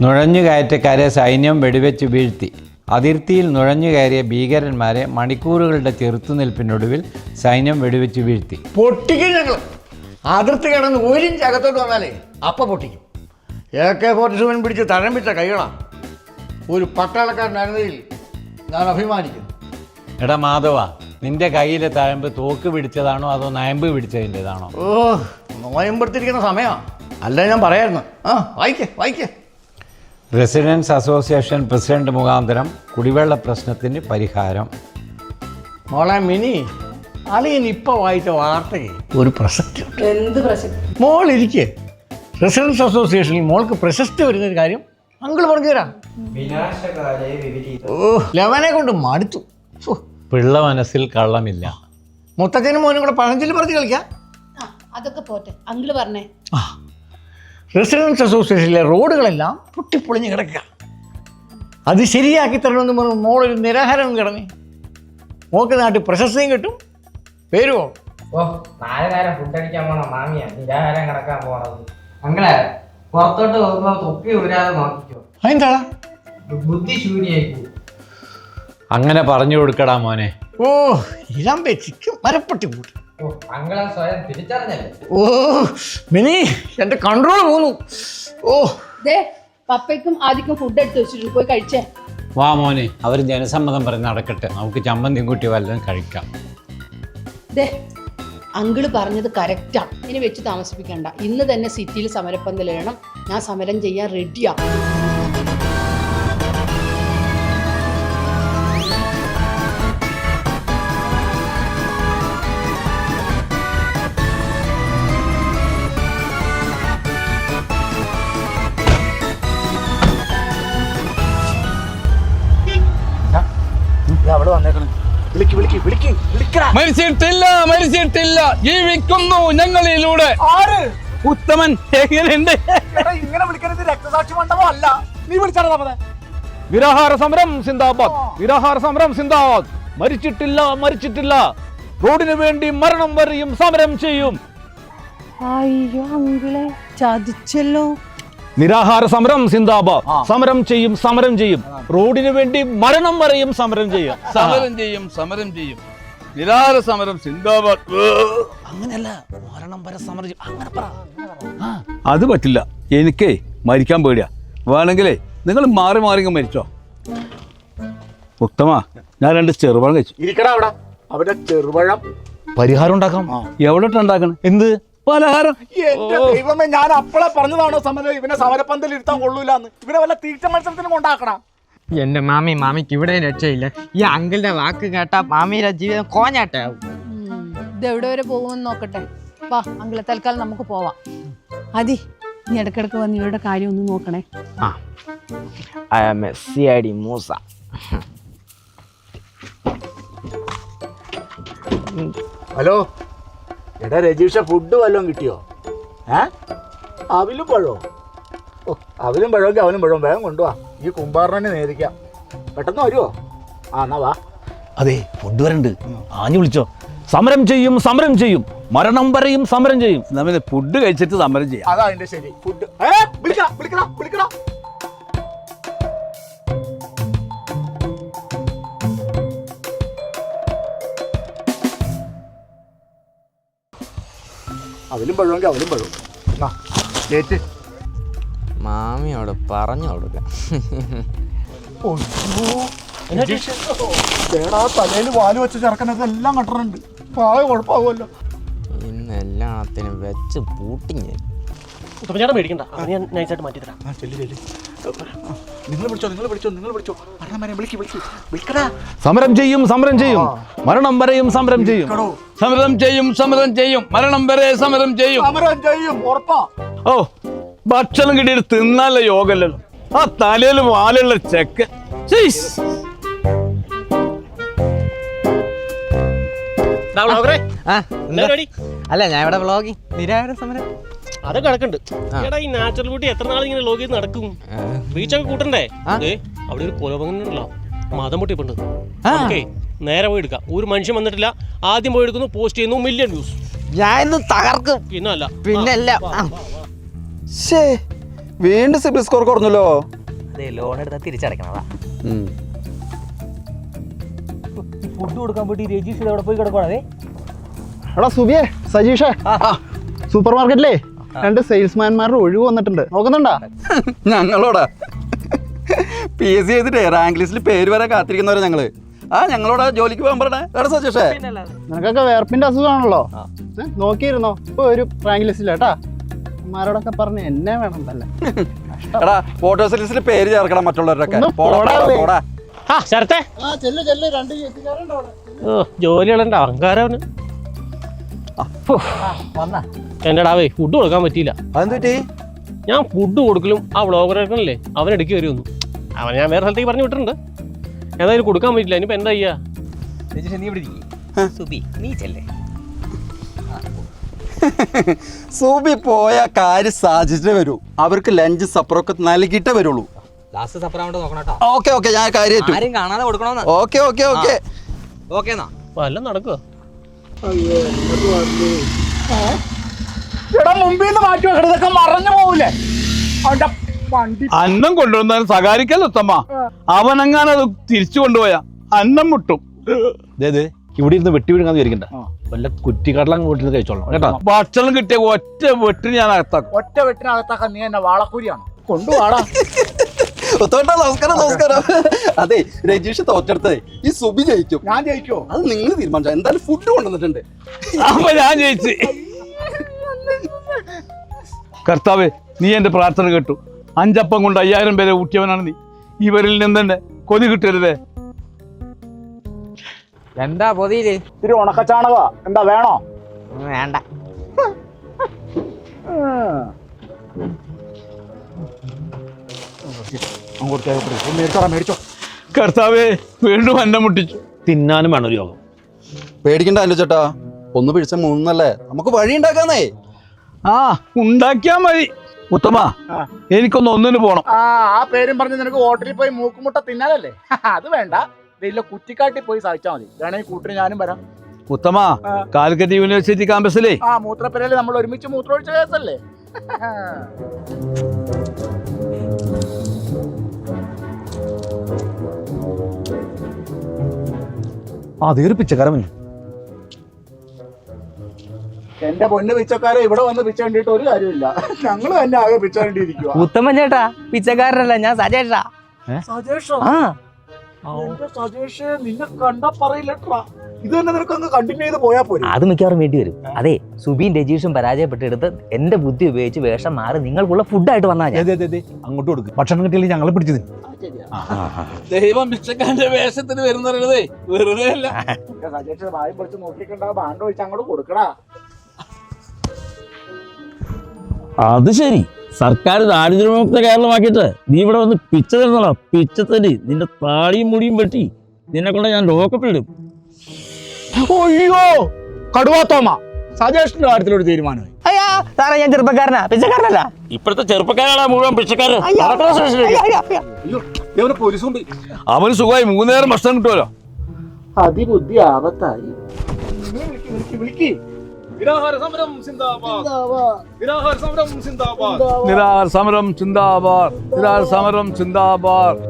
നുഴഞ്ഞുകയറ്റക്കാരെ സൈന്യം വെടിവെച്ച് വീഴ്ത്തി. അതിർത്തിയിൽ നുഴഞ്ഞുകയറിയ ഭീകരന്മാരെ മണിക്കൂറുകളുടെ ചെറുത്തുനിൽപ്പിനൊടുവിൽ സൈന്യം വെടിവെച്ച് വീഴ്ത്തി. പൊട്ടിക്കും ഞങ്ങൾ. അതിർത്തി കിടന്ന് 1 ഇഞ്ച് അകത്തോട്ട് വന്നാലേ അപ്പം പൊട്ടിക്കും. AK-47 പിടിച്ച് തഴമ്പിച്ച കൈകളാണ്. ഒരു പട്ടാളക്കാരനായിരുന്നതിൽ ഞാൻ അഭിമാനിക്കുന്നു. എടാ മാധവ, നിന്റെ കയ്യിലെ തഴമ്പ് തോക്ക് പിടിച്ചതാണോ അതോ നയമ്പ് പിടിച്ചതിൻ്റെതാണോ? നോയമ്പെടുത്തിരിക്കുന്ന സമയമാണ്. അല്ല ഞാൻ പറയായിരുന്നു. വായിക്കേ. റെസിഡൻസ് അസോസിയേഷൻ പ്രസിഡന്റ് മുഖാന്തരം കുടിവെള്ള പ്രശ്നത്തിന് പരിഹാരം. മോളെ മിനി, അളിയൻ ഇപ്പം വായിച്ച വാർത്തയ്ക്ക് ഒരു പ്രസക്തി. എന്ത് പ്രസക്തി? മോളിരിക്കേ. റെസിഡൻസ് അസോസിയേഷനിൽ മോൾക്ക് പ്രശസ്തി വരുന്നൊരു കാര്യം അങ്കിൾ പറഞ്ഞു തരാം. ലവനെ കൊണ്ട് മടുത്തു. പിള്ള മനസ്സിൽ കള്ളമില്ല. മുത്തച്ഛനും മോനും കൂടെ പഴഞ്ചൊല്ലി പറഞ്ഞ് കളിക്കാം. അതൊക്കെ പോട്ടെ, അങ്കിള് പറഞ്ഞേ. റെസിഡൻസ് അസോസിയേഷനിലെ റോഡുകളെല്ലാം പൊട്ടിപ്പൊളിഞ്ഞ് കിടക്കുക. അത് ശരിയാക്കി തരണമെന്ന് പറഞ്ഞു മോളൊരു നിരാഹാരം കിടന്നേ. മോക്ക് നാട്ടിൽ പ്രശസ്തിയും കിട്ടും, പേരുമോ. ഫുഡ് അടിക്കാൻ പോണ മാമിയാ നിരാഹാരം കിടക്കാൻ പോണത്. അങ്ങളെ പുറത്തോട്ട് പോകുമ്പോ തൊപ്പി ഊരാതെ നോക്കിക്കോ. അതെന്താ ബുദ്ധി ശൂന്യായി പോകും. അങ്ങനെ പറഞ്ഞു കൊടുക്കടാ മോനെ. ഇളമ്പേ ചിക്കും മരപ്പട്ടി കൂട്ട്. അങ്ങളെ സ്വയം തിരിച്ചറിഞ്ഞല്ലേ. മിനി, എന്റെ കൺട്രോൾ പോന്നു. പപ്പയ്ക്കും ആദ്യക്കും ഫുഡ് എടുത്ത് വെച്ചിട്ടുണ്ട്, പോയി കഴിച്ചേ. വാ മോനെ, അവർ ജനസമ്മതം പറഞ്ഞ് നടക്കട്ടെ. നമുക്ക് ചമ്മന്തിയും കൂട്ടി വല്ലതും കഴിക്കാം. അങ്കിള് പറഞ്ഞത് കറക്റ്റാ. ഇനി വെച്ച് താമസിപ്പിക്കണ്ട. ഇന്ന് തന്നെ സിറ്റിയിൽ സമരപ്പന്തലിടണം. ഞാൻ സമരം ചെയ്യാൻ റെഡിയാ. മരിച്ചിട്ടില്ല, ജീവിക്കുന്നു ഞങ്ങളിലൂടെ. ഉത്തമൻ എങ്ങനെയുണ്ട്? നിരാഹാര സമരം സിന്ദാബാദ്, നിരാഹാര സമരം സിന്ദാബാദ്. മരിച്ചിട്ടില്ല, റോഡിന് വേണ്ടി മരണം വരെയും സമരം ചെയ്യും. അയ്യോ അങ്കിളെ, ചതിച്ചല്ലോ. നിരാഹാര സമരം സിന്ദാബാദ്. സമരം ചെയ്യും. റോഡിന് വേണ്ടി മരണം വരെയും സമരം ചെയ്യും. സമരം ചെയ്യും. നിരാഹാര സമരം സിന്ദാബാദ്. അങ്ങനെയല്ല, മരണം വരെ സമരം ചെയ്യും. അങ്ങനെ പറ. അത് പറ്റില്ല, എനിക്കേ മരിക്കാൻ പേടിയാ. വേണമെങ്കിലേ നിങ്ങൾ മാറി മരിച്ചോ. ഉത്തമ, ഞാൻ 2 ചെറുപഴം കഴിച്ചു. അവിടെ ചെറുപഴം പരിഹാരം ഉണ്ടാക്കാം. എവിടെ ഉണ്ടാക്കണം? എന്ത് പലഹാരം? ദൈവമേ, ഞാൻ അപ്പളെ പറഞ്ഞതാണോ സമരം ഇവനെ സമരപ്പന്തൽ ഇരുത്താൻ കൊള്ളൂലെന്ന്. ഇവനെ വല്ല തീറ്റ മത്സരത്തിനും കൊണ്ടാക്കണം. എന്റെ മാമിക്ക് ഇവിടെ രക്ഷയില്ല. ഈ അങ്കിളിന്റെ വാക്ക് കേട്ടാ മാമിയുടെ ജീവിതം കോഞ്ഞാട്ടാവും. ഇത് എവിടെ വരെ പോകുമെന്ന് നോക്കട്ടെ. വാ അങ്കിളെ, തൽക്കാലം നമുക്ക് പോവാം. അതി, നീ ഇടക്കിടക്ക് വന്ന് ഇവരുടെ കാര്യം ഒന്ന് നോക്കണേ. CID മൂസ. ഹലോ, എടാ രജീഷ, ഫുഡ് വല്ലതും കിട്ടിയോ? അവിലും പഴോ? അവിലും പഴമെങ്കിൽ അവനും പഴവും വേഗം കൊണ്ടുപോവാ. ഈ കുമ്പാറിനെ നേരിക്കാം. പെട്ടെന്ന് വരുമോ? എന്നാ വാ. അതെ, ഫുഡ് വരണ്ട്. ആഞ്ഞു വിളിച്ചോ. സമരം ചെയ്യും, മരണം വരെയും സമരം ചെയ്യും. നമ്മൾ ഫുഡ് കഴിച്ചിട്ട് സമരം ചെയ്യാം. അതാ അതിന്റെ ശരി. ഫുഡ് വിളിക്കടാ. അവലും പഴമെങ്കിൽ അവലും പഴവും. മാമിയോട് പറഞ്ഞു കൊടുക്കാം. തലയിൽ വാല് വെച്ച് ചെറുക്കനൊക്കെ എല്ലാം കട്ടറുണ്ട്. കുഴപ്പമാകുമല്ലോ. ഇന്ന് എല്ലാത്തിനും വെച്ച് പൂട്ടി ഞാൻ. മേടിക്കണ്ട, ഞാൻ നൈസായിട്ട് മാറ്റി തരാം. നിങ്ങൾ വിളിച്ചോ. സമരം ചെയ്യും, മരണം വരെയും സമരം ചെയ്യും. മരണം വരെ സമരം ചെയ്യും. ഉറപ്പാ. ഭക്ഷണം കിട്ടിയിട്ട് തിന്നാല യോഗല്ലോ. ആ തലയിൽ വാലുള്ള ചെക്ക്. അല്ല, ഞാൻ ഇവിടെ വ്ളോഗിങ്. നിരാഹാര സമരം അതൊക്കെ നടക്കുന്നുണ്ട്. എടാ, ഈ നാച്ചുറൽ ബ്യൂട്ടി എത്ര നാൾ ഇങ്ങനെ ലോഗ് ചെയ്ത് നടക്കും? റീച്ചൊക്കെ കൂട്ടണ്ടേ? അവിടെ ഒരു കൊലപാതകമുണ്ടല്ലോ, മതം പൊട്ടിപ്പുണ്ട്. നേരെ പോയി എടുക്കാം. ഒരു മനുഷ്യൻ വന്നിട്ടില്ല, ആദ്യം പോയി എടുക്കുന്നു, പോസ്റ്റ് ചെയ്യുന്നു, മില്യൺ വ്യൂസ്. ഞാൻ തകർക്കും. പിന്നല്ല പിന്നല്ല. വീണ്ടും സിബിൽ സ്കോർ കുറഞ്ഞല്ലോ. അതെ, ലോൺ എടുത്താൽ തിരിച്ചടക്കണതാ. ഫുഡ് കൊടുക്കാൻ പോയിട്ട് രജീഷ് അവിടെ പോയി കിടക്കണേ. എടാ സുബിയെ, സജീഷേ, സൂപ്പർ മാർക്കറ്റിലേ 2 സെയിൽസ്മാൻമാരുടെ ഒഴിവ് വന്നിട്ടുണ്ട്, നോക്കുന്നുണ്ടാ? ഞങ്ങളോടാ PSC ചെയ്തിട്ടേ റാങ്ക് ലിസ്റ്റിൽ പേര് വരെ കാത്തിരിക്കുന്നവരാ ഞങ്ങള്. ഞങ്ങളോട് ജോലിക്ക് പോകാൻ പറഞ്ഞേ. എടാ സജീഷേ, നിനക്കൊക്കെ വേർപ്പിന്റെ അസുഖമാണല്ലോ, നോക്കിയിരുന്നോ? ഇപ്പൊ ഒരു റാങ്ക് ലിസ്റ്റില്ല കേട്ടാ. അമ്മമാരോടൊക്കെ പറഞ്ഞ് എന്നെ വേണം തന്നെ. എടാ വോട്ടേഴ്സ് ലിസ്റ്റിൽ പേര് ചേർക്കണം മറ്റുള്ളവരൊക്കെ. ശരത്തെ ജോലികളുണ്ട്, അഹങ്കാരവന്. എന്റെ ഡാവേ ഫുഡ് കൊടുക്കാൻ പറ്റിയില്ല. അതെന്തുപറ്റി? ഞാൻ ഫുഡ് കൊടുക്കലും ആ വ്ളോഗറല്ലേ അവനിടയ്ക്ക് വരുമെന്നു. അവൻ ഞാൻ വേറെ സ്ഥലത്തേക്ക് പറഞ്ഞു വിട്ടിട്ടുണ്ട്. ഏതായാലും കൊടുക്കാൻ പറ്റില്ല. ഇനിയിപ്പോൾ എന്താ ചെയ്യാ? നീ ഇവിടെ സുബി, നീ ചെല്ലേ. സൂബി പോയ കാര്യം സാധിച്ചിട്ടേ വരൂ. അവർക്ക് ലഞ്ച് സപ്പറൊക്കെ നൽകിയിട്ടേ വരുള്ളൂ. ലാസ്റ്റ് സപ്പറാവണ്ട നോക്കണോട്ടോ. ഓക്കെ ഞാൻ കാര്യം ആരും കാണാതെ കൊടുക്കണോന്ന്. ഓക്കെ എന്നാ വല്ലതും നടക്കുക. മുമ്പിൽ നിന്ന് മാറ്റി വെക്കണം, ഇതൊക്കെ മറഞ്ഞു പോവില്ലേ? അവന്റെ വണ്ടി അന്നം കൊണ്ടുവന്നാൽ സകാരിക്കല്ലോ ഉത്തമ്മ. അവനെങ്ങാനത് തിരിച്ചു കൊണ്ടുപോയാ അന്നം മുട്ടും. ഇവിടെ ഇരുന്ന് വെട്ടി വീഴുകാന്ന് വിചാരിക്കണ്ട, വല്ല കുറ്റിക്കടലങ്ങ് വീട്ടിൽ കഴിച്ചോളാം കേട്ടോ. ഭക്ഷണം കിട്ടിയ ഒറ്റ വെട്ടിന് ഞാൻ അകത്താക്കും. ഒറ്റ വെട്ടിനകത്താക്കാൻ നീ എന്നെ വാളക്കൂരിയാണ് കൊണ്ടുപോടാ. നമസ്കാരം. അതെ, രജീഷ് തോറ്റെടുത്തേ ഈ സുബി ജയിക്കും. ഞാൻ ജയിക്കോ? അത് നിങ്ങൾ തീരുമാനിച്ചോ. എന്തായാലും ഫുഡ് കൊണ്ടുവന്നിട്ടുണ്ട്. അപ്പൊ ഞാൻ ജയിച്ച്. കർത്താവേ, നീ എന്റെ പ്രാർത്ഥന കേട്ടു. 5 അപ്പം കൊണ്ട് 5000 പേരെ ഊട്ടിയവനാണ് നീ. ഇവരിൽ നിന്ന് തന്നെ കൊതി കിട്ടരുതേ. എന്താ പൊതിയില്? ഇത്തിരി ഉണക്കച്ചാണക എന്താ വേണോ? വേണ്ട. മേടിച്ചോ. കർത്താവേ, വീണ്ടും അന്നം മുട്ടിച്ചു. തിന്നാനും വേണം ഒരു യോഗം. പേടിക്കണ്ട അല്ലോ ചേട്ടാ, 1 പിഴിച്ച 3 നമുക്ക് വഴി ഉണ്ടാക്കാന്നേ. ഉണ്ടാക്കിയാ മതി. ഉത്തമ, എനിക്കൊന്ന് ഒന്നിന് പോണം. ആ പേരും പറഞ്ഞ് നിനക്ക് ഹോട്ടലിൽ പോയി മൂക്കുമുട്ട തിന്നാലല്ലേ? അത് വേണ്ട, ഇതില്ല കുറ്റിക്കാട്ടിൽ പോയി സഹിച്ചാൽ മതി. വേണമെങ്കിൽ കൂട്ടിന് ഞാനും വരാം. ഉത്തമ, കാലിക്കറ്റ് യൂണിവേഴ്സിറ്റി ക്യാമ്പസിലേ മൂത്രപ്പുരയില് നമ്മൾ ഒരുമിച്ച് മൂത്രമൊഴിച്ച കേസല്ലേ? അതേറെ പിച്ചക്കാരൻ. എന്റെ പൊന്ന് പിച്ചക്കാരെ, ഇവിടെ വന്ന് പിച്ച കണ്ടിട്ട് ഒരു കാര്യമില്ല. ഞങ്ങള് തന്നെ ആകെ പിച്ച കണ്ടിരിക്കുക. ഉത്തമൻ ചേട്ടാ പിച്ചക്കാരനല്ല, ഞാൻ സജേഷാ. സജേഷോ? സജേഷ് നിന്നെ കണ്ടാ പറയില്ലട്ടാ. ഇത് തന്നെ നിനക്കൊന്ന് കണ്ടിന്യൂ ചെയ്ത് പോയാ പോലും. അത് മിക്കവാറും വേണ്ടി വരും. അതെ, സുബിയും രജീഷും പരാജയപ്പെട്ടെടുത്ത് എന്റെ ബുദ്ധി ഉപയോഗിച്ച് വേഷം മാറി നിങ്ങൾക്കുള്ള ഫുഡായിട്ട് വന്നാൽ അങ്ങോട്ട് കൊടുക്കും. ഭക്ഷണം കിട്ടിയില്ലെങ്കിൽ ഞങ്ങളെ പിടിച്ചു തിന്നും. ദൈവം പിച്ചക്കാരന്റെ വേഷത്തിന് വരുന്നതേ വെറുതെ അല്ല. സജേഷ് വായി പൊളിച്ച് നോക്കിക്കണ്ട, ബാണ്ട ഒഴിച്ച് അങ്ങോട്ട് കൊടുക്കടാ. അത് ശരി, സർക്കാർ ദാരിദ്ര്യമുക്ത കേരളമാക്കിയിട്ട് നീ ഇവിടെ വന്ന് പിച്ച തരുന്നല്ലോ. പിച്ചത്തരി നിന്റെ താടിയും മുടിയും വെട്ടി നിന്നെ കൊണ്ട് ഞാൻ ലോക്കപ്പിലിടും. അയ്യോ കടുവാത്തോമ, സജേഷിന്റെ കാര്യത്തിലൊരു തീരുമാനമായി. അയ്യാ സാറേ, ഞാൻ ചെറുപ്പക്കാരനാ, പിച്ചക്കാരനല്ല. ഇപ്പോഴത്തെ ചെറുപ്പക്കാരാണ് മുഴുവൻ പിച്ചക്കാര്. അവന് സുഖമായി 3 നേരം ഭക്ഷണം കിട്ടുമല്ലോ. അതിബുദ്ധി ആപത്തായി. വിളിക്ക്. നിരാഹാര സമരം സിന്ദാബാദ്. നിരാഹാര സമരം സിന്ദാബാദ്.